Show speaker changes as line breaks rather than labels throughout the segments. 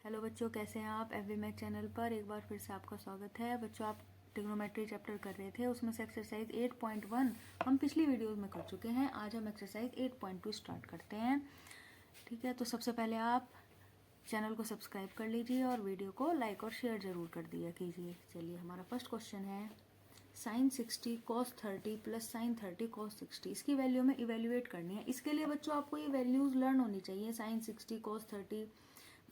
Hello बच्चों, कैसे हैं आप? एवरी मैथ चैनल पर एक बार फिर से आपका स्वागत है। बच्चों, आप ट्रिग्नोमेट्री चैप्टर कर रहे थे, उसमें से एक्सरसाइज 8.1 हम पिछली वीडियोस में कर चुके हैं। आज हम एक्सरसाइज 8.2 स्टार्ट करते हैं। ठीक है, तो सबसे पहले आप चैनल को सब्सक्राइब कर लीजिए और वीडियो को लाइक और शेयर जरूर कर दिया कीजिए। चलिए, हमारा फर्स्ट क्वेश्चन है sin 60 cos 30 plus sin 30 cos 60। इसकी वैल्यू में इवेल्युएट करनी है। इसके लिए बच्चों आपको ये वैल्यूज लर्न होनी चाहिए। sin 60 cos 30,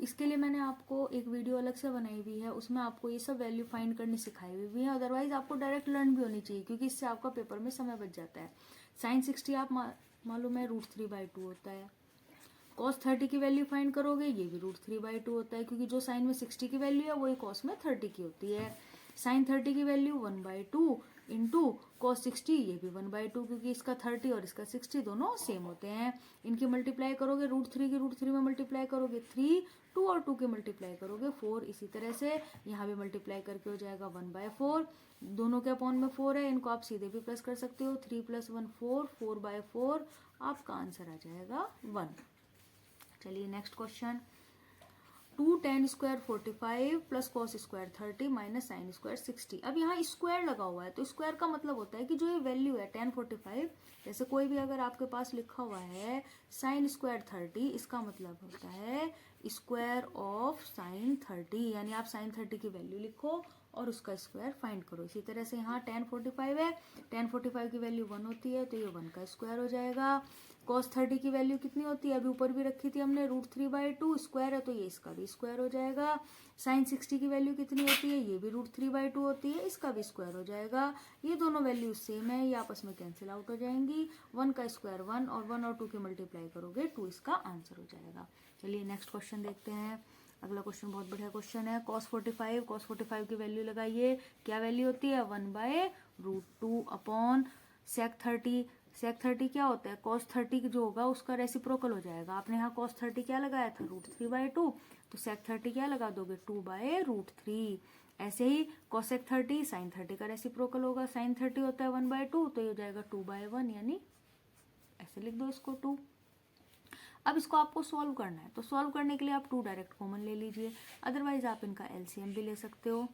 इसके लिए मैंने आपको एक वीडियो अलग से बनाई हुई है, उसमें आपको ये सब वैल्यू फाइंड करनी सिखाई हुई है। अदरवाइज आपको डायरेक्ट लर्न भी होनी चाहिए, क्योंकि इससे आपका पेपर में समय बच जाता है। sin 60 आप मालूम है √3/2 होता है। cos 30 की वैल्यू फाइंड करोगे, ये भी √3/2 होता है, क्योंकि जो साइन में 60 की वैल्यू है वही cos में 30 की होती है। sin 30 की वैल्यू 1/2 इंटू cos 60, ये भी 1/2, क्योंकि इसका 30 और इसका 60 दोनों सेम होते हैं। इनकी मल्टीप्लाई करोगे, √3 की √3 में मल्टीप्लाई करोगे 3, 2 और 2 की मल्टीप्लाई करोगे 4। इसी तरह से यहाँ भी मल्टीप्लाई करके हो जाएगा 1/4। दोनों के अपॉन में 4 है, इनको आप सीधे भी प्लस कर सकते हो। 3 + 1 4, 4/4 आपका आंसर आ जाएगा 1। चलिए next question, 2 tan square 45 plus cos square 30 minus sine square 60। अब यहाँ स्क्वायर लगा हुआ है, तो स्क्वायर का मतलब होता है कि जो ये वैल्यू है tan 45, जैसे कोई भी अगर आपके पास लिखा हुआ है साइन स्क्वायर 30, इसका मतलब होता है स्क्वायर ऑफ साइन 30, यानी आप साइन 30 की वैल्यू लिखो और उसका स्क्वायर फाइंड करो। इसी तरह से यहाँ tan 45 है, tan 45 की वैल्यू 1 होती है, तो ये 1 का स्क्वायर हो जाएगा। cos 30 की वैल्यू कितनी होती है, अभी ऊपर भी रखी थी हमने, √3/2 स्क्वायर है, तो ये इसका भी स्क्वायर हो जाएगा। sin 60 की वैल्यू कितनी होती है, ये भी √3/2 होती है, इसका भी स्क्वायर हो जाएगा। ये दोनों वैल्यू सेम है, ये आपस में कैंसिल आउट हो जाएंगी। 1 का स्क्वायर 1 और 1 और 2 की मल्टीप्लाई करोगे 2, इसका आंसर हो जाएगा। चलिए नेक्स्ट क्वेश्चन देखते हैं। अगला क्वेश्चन बहुत बढ़िया क्वेश्चन है। cos 45 की वैल्यू लगाइए, क्या वैल्यू होती है 1/√2 अपॉन sec 30। sec 30 क्या होता है, cos 30 जो होगा उसका रेसिप्रोकल हो जाएगा। आपने यहाँ cos 30 क्या लगाया था √3/2, तो sec 30 क्या लगा दोगे 2/√3। ऐसे ही cosec 30 sin 30 का रेसिप्रोकल होगा, sin 30 होता है 1/2, तो ये हो जाएगा 2/1, यानी ऐसे लिख दो इसको 2। अब इसको आपको सॉल्व करना है, तो सॉल्व करने के लिए आप 2 डायरेक्ट कॉमन ले लीजिए, अदरवाइज आप इनका एलसीएम भी ले सकते हो।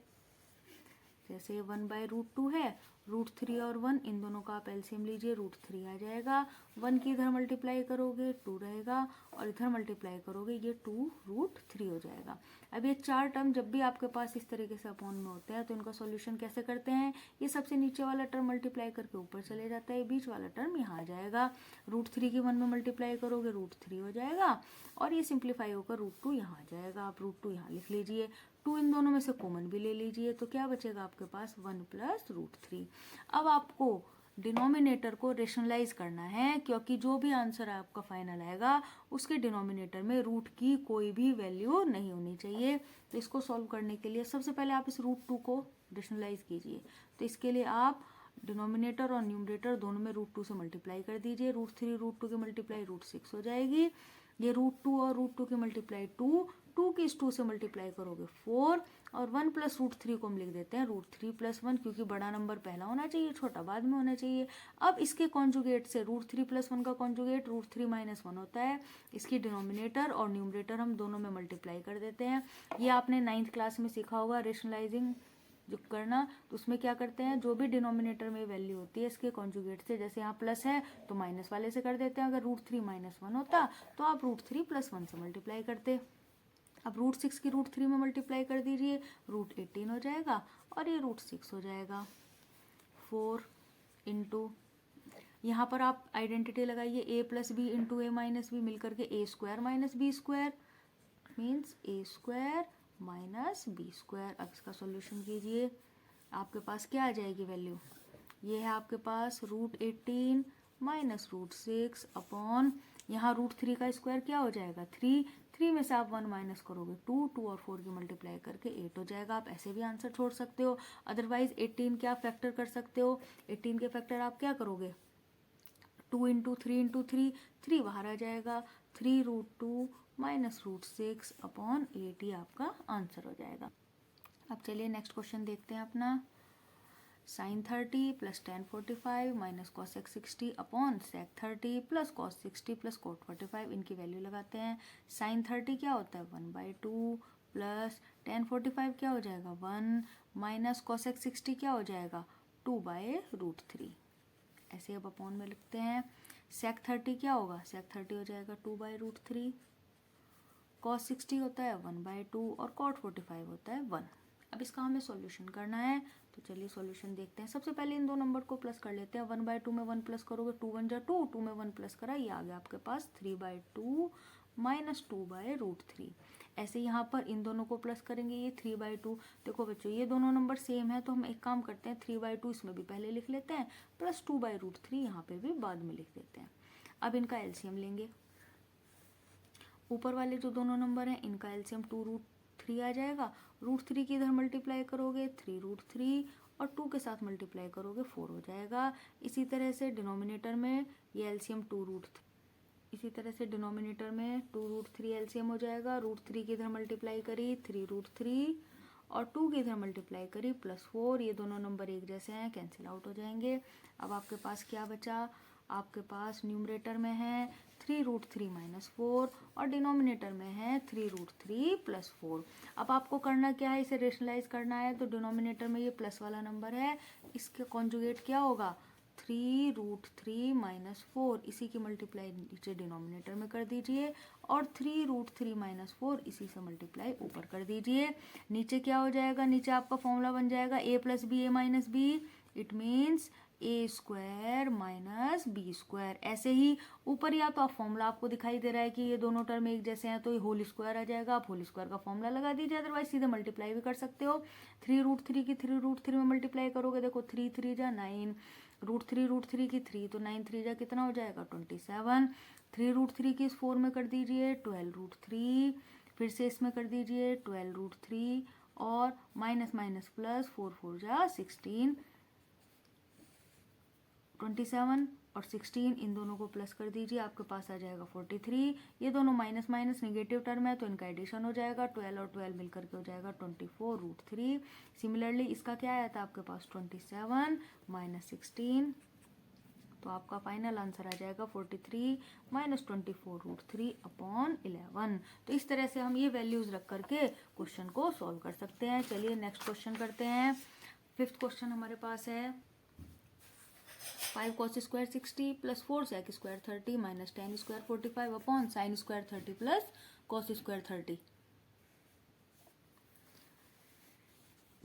जैसे 1/√2 है, √3 और 1 इन दोनों का आप एलसीएम लीजिए, √3 आ जाएगा। 1 की इधर मल्टीप्लाई करोगे 2 रहेगा, और इधर मल्टीप्लाई करोगे ये 2√3 हो जाएगा। अब ये 4 टर्म जब भी आपके पास इस तरीके से अपॉन में होते हैं, तो इनका सॉल्यूशन कैसे करते हैं, ये सबसे नीचे वाला टर्म मल्टीप्लाई करके ऊपर चले जाता है, बीच वाला टर्म यहाँ आ जाएगा। √3 की 1 में मल्टीप्लाई करोगे √3 हो जाएगा, और ये सिंप्लीफाई होकर √2 यहाँ आ जाएगा। आप √2 यहाँ लिख लीजिए, 2 इन दोनों में से कॉमन भी ले लीजिए, तो क्या बचेगा आपके पास 1 + √3। अब आपको डिनोमिनेटर को रेशनलाइज करना है, क्योंकि जो भी आंसर आपका फाइनल आएगा उसके डिनोमिनेटर में रूट की कोई भी वैल्यू नहीं होनी चाहिए। तो इसको सॉल्व करने के लिए सबसे पहले आप इस √2 को रेशनलाइज कीजिए। तो इसके लिए आप डिनोमिनेटर और न्यूमरेटर दोनों में √2 से मल्टीप्लाई कर दीजिए। √3 √2 की मल्टीप्लाई √6 हो जाएगी। ये √2 और √2 की मल्टीप्लाई 2 की इस 2 से मल्टीप्लाई करोगे 4, और 1 + √3 को हम लिख देते हैं √3 + 1, क्योंकि बड़ा नंबर पहला होना चाहिए, छोटा बाद में होना चाहिए। अब इसके कॉन्जुगेट से √3 + 1 का कॉन्जुगेट √3 - 1 होता है। इसकी डिनोमिनेटर और न्यूमरेटर हम दोनों में मल्टीप्लाई कर देते हैं। ये आपने 9th क्लास में सीखा होगा रेशनलाइजिंग जो करना, तो उसमें क्या करते हैं, जो भी डिनोमिनेटर में वैल्यू होती है इसके कॉन्जुगेट से, जैसे यहाँ प्लस है तो माइनस वाले से कर देते हैं। अगर √3 - 1 होता तो आप √3 + 1 से मल्टीप्लाई करते। अब √6 की √3 में मल्टीप्लाई कर दीजिए, √18 हो जाएगा, और ये √6 हो जाएगा। 4 इंटू, यहाँ पर आप आइडेंटिटी लगाइए, a + b into a - b मिलकर के a² - b² means a² - b²। अब इसका सॉल्यूशन कीजिए, आपके पास क्या आ जाएगी वैल्यू, ये है आपके पास √18 - √6 अपॉन, यहाँ √3 का स्क्वायर क्या हो जाएगा 3 में से आप 1 माइनस करोगे 2 और 4 की मल्टीप्लाई करके 8 हो जाएगा। आप ऐसे भी आंसर छोड़ सकते हो, अदरवाइज 18 क्या फैक्टर कर सकते हो, 18 के फैक्टर आप क्या करोगे 2 × 3 × 3, 3 बाहर आ जाएगा, 3 √2 - √6 अपॉन 8, ये आपका आंसर हो जाएगा। अब चलिए नेक्स्ट क्वेश्चन देखते हैं अपना। sin 30 + tan 45 minus cosec 60 upon sec 30 plus cos 60 plus cot 45, इनकी वैल्यू लगाते हैं। sin 30 क्या होता है 1/2 प्लस टेन 45 क्या हो जाएगा 1 माइनस कोसेक 60 क्या हो जाएगा 2/√3। ऐसे अब अपॉन में लिखते हैं। सेक 30 क्या होगा, सेक 30 हो जाएगा 2/√3। कॉस 60 होता है 1/2 और कॉट 45 होता है 1। अब इसका हमें सॉल्यूशन करना है, तो चलिए सॉल्यूशन देखते हैं। सबसे पहले इन दो नंबर को प्लस कर लेते हैं। 1/2 में 1 प्लस करोगे 2 1 जा 2, 2 में 1 प्लस करा, ये आ गया आपके पास 3/2 माइनस 2/√3। ऐसे यहाँ पर इन दोनों को प्लस करेंगे, ये 3/2। देखो बच्चों ये दोनों नंबर सेम है, तो हम एक काम करते हैं 3/2 इसमें भी पहले लिख लेते हैं, प्लस 2/√3 यहाँ पे भी बाद में लिख देते हैं। अब इनका एलसीएम लेंगे। ऊपर वाले जो दोनों नंबर हैं इनका एलसीएम 2√3 आ जाएगा। √3 की इधर मल्टीप्लाई करोगे 3√3 और 2 के साथ मल्टीप्लाई करोगे 4 हो जाएगा। इसी तरह से डिनोमिनेटर में ये एलसीएम 2√3, इसी तरह से डिनोमिनेटर में 2√3 एलसीएम हो जाएगा। √3 की इधर मल्टीप्लाई करी 3√3 और 2 की इधर मल्टीप्लाई करी +4। ये दोनों नंबर एक जैसे हैं, कैंसिल आउट हो जाएंगे। अब आपके पास क्या बचा, आपके पास न्यूमरेटर में है 3√3 माइनस 4 और डिनोमिनेटर में है 3√3 प्लस 4। अब आपको करना क्या है, इसे रेशनलाइज करना है, तो डिनोमिनेटर में ये प्लस वाला नंबर है, इसके कॉन्जुगेट क्या होगा 3√3 माइनस 4, इसी की मल्टीप्लाई नीचे डिनोमिनेटर में कर दीजिए और 3√3 माइनस 4 इसी से मल्टीप्लाई ऊपर कर दीजिए। नीचे क्या हो जाएगा, नीचे आपका फॉर्मूला बन जाएगा a+b a-b, it means a² minus b²। ऐसे ही ऊपर या तो आप फॉर्मूला आपको दिखाई दे रहा है कि ये दोनों टर्म एक जैसे हैं, तो ये होल स्क्वायर आ जाएगा, आप होल स्क्वायर का फॉर्मूला लगा दीजिए, अदरवाइज सीधे मल्टीप्लाई भी कर सकते हो। 3√3 की 3√3 में मल्टीप्लाई करोगे, देखो 3 3 जा 9, √3 की 3 तो 9 3 जा कितना हो जाएगा 27। 3√3 की इस 4 में कर दीजिए 12√3, फिर से इसमें कर दीजिए 12√3 और माइनस माइनस प्लस 4 4 जा 16, 27 और 16 इन दोनों को प्लस कर दीजिए, आपके पास आ जाएगा 43। ये दोनों माइनस माइनस नेगेटिव टर्म है, तो इनका एडिशन हो जाएगा 12 और 12 मिलकर के हो जाएगा 24√3। सिमिलरली इसका क्या आया था आपके पास 27 माइनस 16, तो आपका फाइनल आंसर आ जाएगा 43 माइनस 24√3 अपॉन 11। तो इस तरह से हम ये वैल्यूज रख करके क्वेश्चन को सॉल्व कर सकते हैं। चलिए नेक्स्ट क्वेश्चन करते हैं। 5th क्वेश्चन हमारे पास है 5 cos square 60 plus 4 sec square 30 minus tan square 45 upon sin square 30 plus cos square 30।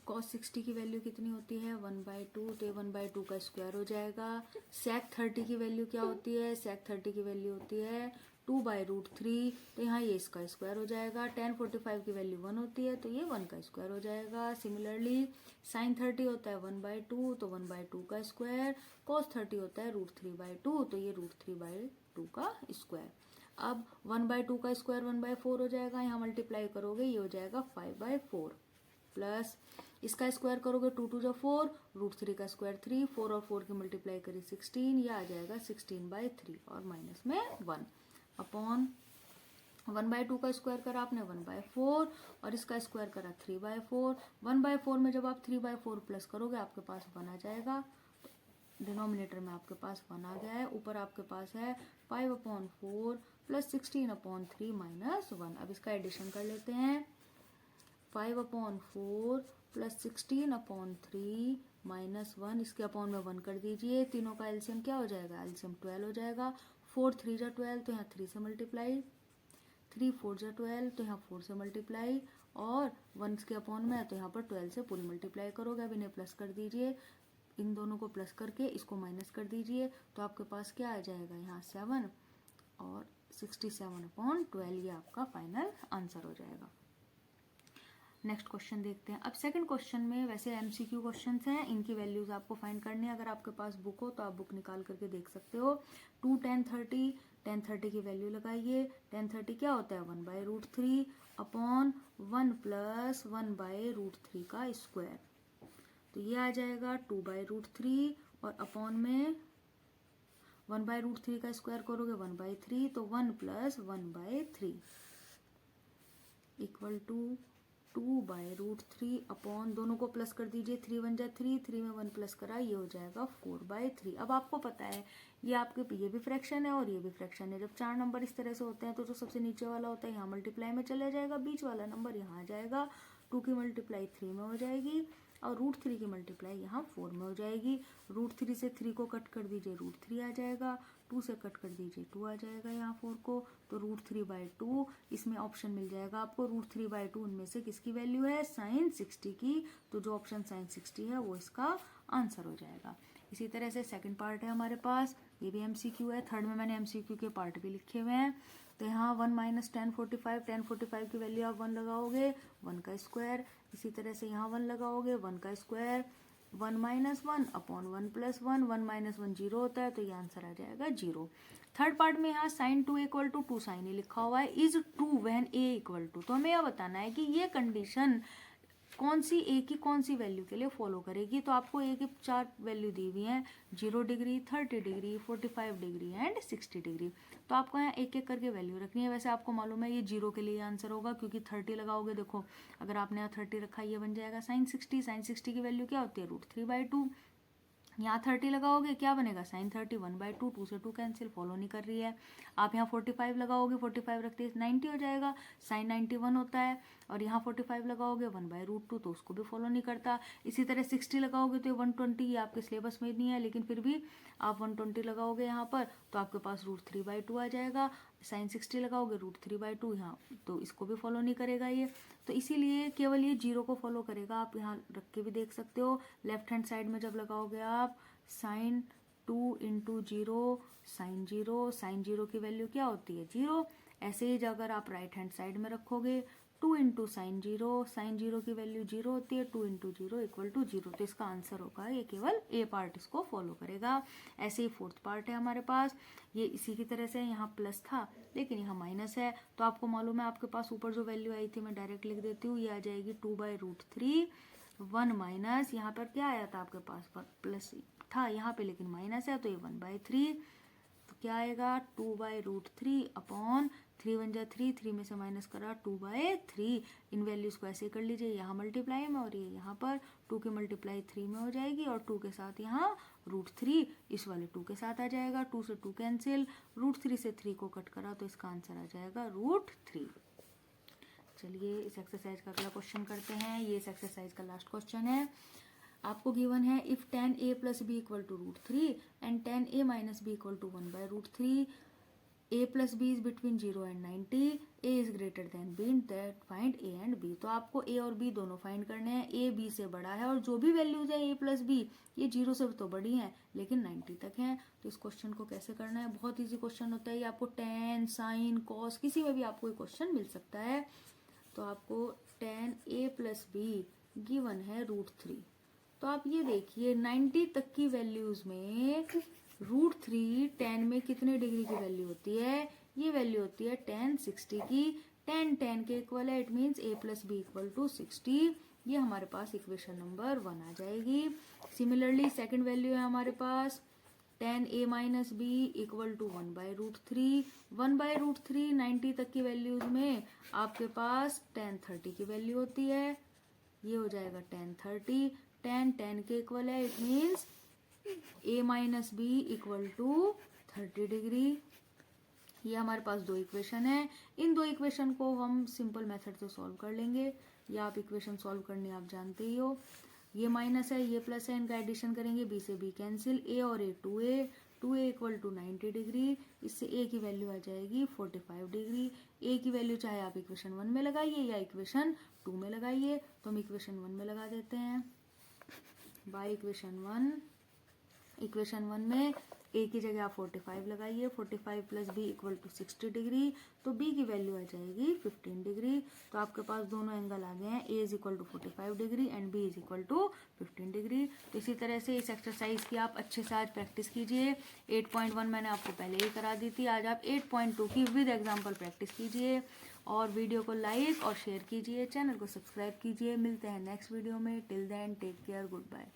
cos 60 की वैल्यू कितनी होती है 1/2, तो ये 1/2 का स्क्वायर हो जाएगा। sec 30 की वैल्यू क्या होती है, sec 30 की वैल्यू होती है 2/√3, तो यहाँ ये इसका स्क्वायर हो जाएगा। tan 45 की वैल्यू 1 होती है, तो ये 1 का स्क्वायर हो जाएगा। सिमिलरली sin 30 होता है 1/2, तो 1/2 का स्क्वायर। cos 30 होता है √3/2, तो ये √3/2 का स्क्वायर। अब 1/2 का स्क्वायर 1/4 हो जाएगा, यहाँ मल्टीप्लाई करोगे ये हो जाएगा 5/4 प्लस इसका स्क्वायर करोगे 2 2 जा 4, √3 का स्क्वायर 3, 4 और 4 की मल्टीप्लाई करी 16, ये आ जाएगा 16/3 और माइनस में 1 अपॉन 1/2 का स्क्वायर करा आपने 1/4 और इसका स्क्वायर करा 3/4। 1/4 में जब आप 3/4 प्लस करोगे आपके पास 1 आ जाएगा, डिनोमिनेटर में आपके पास 1 आ गया है। ऊपर आपके पास है 5/4 प्लस 16/3 माइनस 1। अब इसका एडिशन कर लेते हैं। 5/4 प्लस 16/3 माइनस 1, इसके अपॉन में 1 कर दीजिए। तीनों का एलसीएम क्या हो जाएगा, एलसीएम 12 हो जाएगा। 4 3 जा 12, तो यहाँ 3 से मल्टीप्लाई, 3 4 जा 12, तो यहाँ 4 से मल्टीप्लाई और 1 के अपॉन में है, तो यहाँ पर 12 से पूरी मल्टीप्लाई करोगे। अब इन्हें प्लस कर दीजिए, इन दोनों को प्लस करके इसको माइनस कर दीजिए, तो आपके पास क्या आ जाएगा यहाँ 7 और 67/12, ये आपका फाइनल आंसर हो जाएगा। नेक्स्ट क्वेश्चन देखते हैं। अब सेकंड क्वेश्चन में वैसे एमसीक्यू क्वेश्चंस हैं, इनकी वैल्यूज आपको फाइंड करनी है। अगर आपके पास बुक हो तो आप बुक निकाल करके देख सकते हो। 2 tan 30, tan 30 की वैल्यू लगाइए। tan 30 क्या होता है 1/√3 अपॉन 1 प्लस 1/√3 का स्क्वायर, तो ये आ जाएगा 2/√3 और अपॉन में 1/√3 का स्क्वायर करोगे 1/3, तो 1 प्लस 1/3 इक्वल टू 2/√3 अपॉन, दोनों को प्लस कर दीजिए, 3 1 जा 3, 3 में 1 प्लस करा, ये हो जाएगा 4/3। अब आपको पता है ये आपके ये भी फ्रैक्शन है और ये भी फ्रैक्शन है। जब 4 नंबर इस तरह से होते हैं तो जो सबसे नीचे वाला होता है यहाँ मल्टीप्लाई में चला जाएगा, बीच वाला नंबर यहाँ आ जाएगा, 2 की मल्टीप्लाई 3 में हो जाएगी और √3 की मल्टीप्लाई यहाँ 4 में हो जाएगी। √3 से 3 को कट कर दीजिए, √3 आ जाएगा, 2 से कट कर दीजिए 2 आ जाएगा यहाँ 4 को, तो √3/2 इसमें ऑप्शन मिल जाएगा आपको। √3/2 उनमें से किसकी वैल्यू है? sin 60 की, तो जो ऑप्शन sin 60 है वो इसका आंसर हो जाएगा। इसी तरह से सेकंड पार्ट है हमारे पास, ये भी MCQ है। थर्ड में मैंने MCQ के पार्ट भी लिखे हुए हैं। तो यहाँ 1 - tan 45, tan 45 की वैल्यू आप 1 लगाओगे, 1 का स्क्वायर। इसी तरह से यहाँ 1 लगाओगे, 1 का स्क्वायर, 1 - 1 अपॉन 1 + 1, 1 - 1 0 होता है, तो ये आंसर आ जाएगा 0। थर्ड पार्ट में यहाँ sin 2 = 2 sin a लिखा हुआ है, इज ट्रू व्हेन a = 2। तो हमें यह बताना है कि ये कंडीशन कौन सी ए की कौन सी वैल्यू के लिए फॉलो करेगी। तो आपको ए की 4 वैल्यू दी हुई हैं, 0 degree, 30 degree, 45 degree and 60 degree. तो आपको यहाँ एक एक करके वैल्यू रखनी है। वैसे आपको मालूम है ये 0 के लिए आंसर होगा, क्योंकि 30 लगाओगे, देखो अगर आपने यहाँ 30 रखा, ये बन जाएगा sin 60। sin 60 की वैल्यू क्या होती है? √3/2। यहाँ 30 लगाओगे, क्या बनेगा? sin 30, 1/2, 2 से 2 कैंसिल, फॉलो नहीं कर रही है। आप यहाँ 45 लगाओगे, 45 रखते 90 हो जाएगा, sin 91 होता है। और यहाँ 45 लगाओगे 1/√2, तो उसको भी फॉलो नहीं करता। इसी तरह 60 लगाओगे तो 120, ये आपके सिलेबस में नहीं है, लेकिन फिर भी आप 120 लगाओगे यहाँ पर, तो आपके पास √3/2 आ जाएगा। sin 60 लगाओगे √3/2 यहाँ, तो इसको भी फॉलो नहीं करेगा ये। तो इसीलिए केवल ये 0 को फॉलो करेगा। आप यहाँ रख के भी देख सकते हो, लेफ्ट हैंड साइड में जब लगाओगे आप sin 2 × 0 sin 0, sin 0 की वैल्यू क्या होती है? 0। ऐसे ही अगर आप राइट हैंड साइड में रखोगे 2 × sin 0 की वैल्यू 0 होती है, 2 × 0 = 0। तो इसका आंसर होगा ये, केवल ए पार्ट इसको फॉलो करेगा। ऐसे ही फोर्थ पार्ट है हमारे पास, ये इसी की तरह से यहाँ प्लस था लेकिन यहाँ माइनस है। तो आपको मालूम है आपके पास ऊपर जो वैल्यू आई थी, मैं डायरेक्ट लिख देती हूँ, ये आ जाएगी 2/√3, 1 माइनस, यहाँ पर क्या आया था आपके पास? प्लस था यहाँ पे, लेकिन माइनस है, तो ये 1/3। तो क्या आएगा? 2/√3 अपॉन 3 1 जा 3, 3 में से माइनस करा 2/3। इन वैल्यूज को ऐसे कर लीजिए, यहाँ मल्टीप्लाई में और ये यहाँ पर 2 की मल्टीप्लाई 3 में हो जाएगी और 2 के साथ यहाँ √3 इस वाले 2 के साथ आ जाएगा, 2 से 2 कैंसिल, √3 से 3 को कट करा, तो इसका आंसर आ जाएगा √3। चलिए इस एक्सरसाइज का अगला क्वेश्चन करते हैं। ये इस एक्सरसाइज का लास्ट क्वेश्चन है। आपको गिवन है if tan a + b = √3 and tan a - b = 1/√3, a + b is between 0 and 90, a is greater than b, that find a and b। तो आपको a और b दोनों फाइंड करने हैं। a b से बड़ा है और जो भी वैल्यूज है a + b, ये 0 से तो बड़ी हैं लेकिन 90 तक हैं। तो इस क्वेश्चन को कैसे करना है? बहुत इजी क्वेश्चन होता है ये। आपको tan, sin, cos किसी में भी आपको ये क्वेश्चन मिल सकता है। तो आपको tan a + b गिवन है √3। तो आप ये देखिए 90 तक की वैल्यूज में √3 tan में कितने डिग्री की वैल्यू होती है? ये वैल्यू होती है tan 60 की। tan के इक्वल है, इट मीन्स a + b = 60। ये हमारे पास इक्वेशन नंबर 1 आ जाएगी। सिमिलरली सेकंड वैल्यू है हमारे पास tan a - b = 1/√3। 1/√3 90 तक की वैल्यूज में आपके पास tan 30 की वैल्यू होती है, ये हो जाएगा tan 30। tan के इक्वल है, it means a - b = 30 degree. ये हमारे पास दो इक्वेशन है। इन दो इक्वेशन को हम सिंपल मेथड से सॉल्व कर लेंगे, या आप इक्वेशन सॉल्व करनी आप जानते ही हो। ये माइनस है, ये प्लस है, इनका एडिशन करेंगे, b से b कैंसिल, a और a 2a = 90 डिग्री। इससे a की वैल्यू आ जाएगी 45 डिग्री। a की वैल्यू चाहे आप इक्वेशन 1 में लगाइए या इक्वेशन 2 में लगाइए, तो हम इक्वेशन 1 में लगा देते हैं। बाय इक्वेशन 1 में a की जगह आप 45 लगाइए, 45 + b = 60 डिग्री, तो b की वैल्यू आ जाएगी 15 डिग्री। तो आपके पास दोनों एंगल आ गए हैं, a = 45 degree and b = 15 degree. तो इसी तरह से इस एक्सरसाइज की आप अच्छे से आज प्रैक्टिस कीजिए। 8.1 मैंने आपको पहले ही करा दी थी, आज आप 8.2 की विद एग्जाम्पल प्रैक्टिस कीजिए और वीडियो को लाइक और शेयर कीजिए, चैनल को सब्सक्राइब कीजिए। मिलते हैं नेक्स्ट वीडियो में। Till then take care, good bye.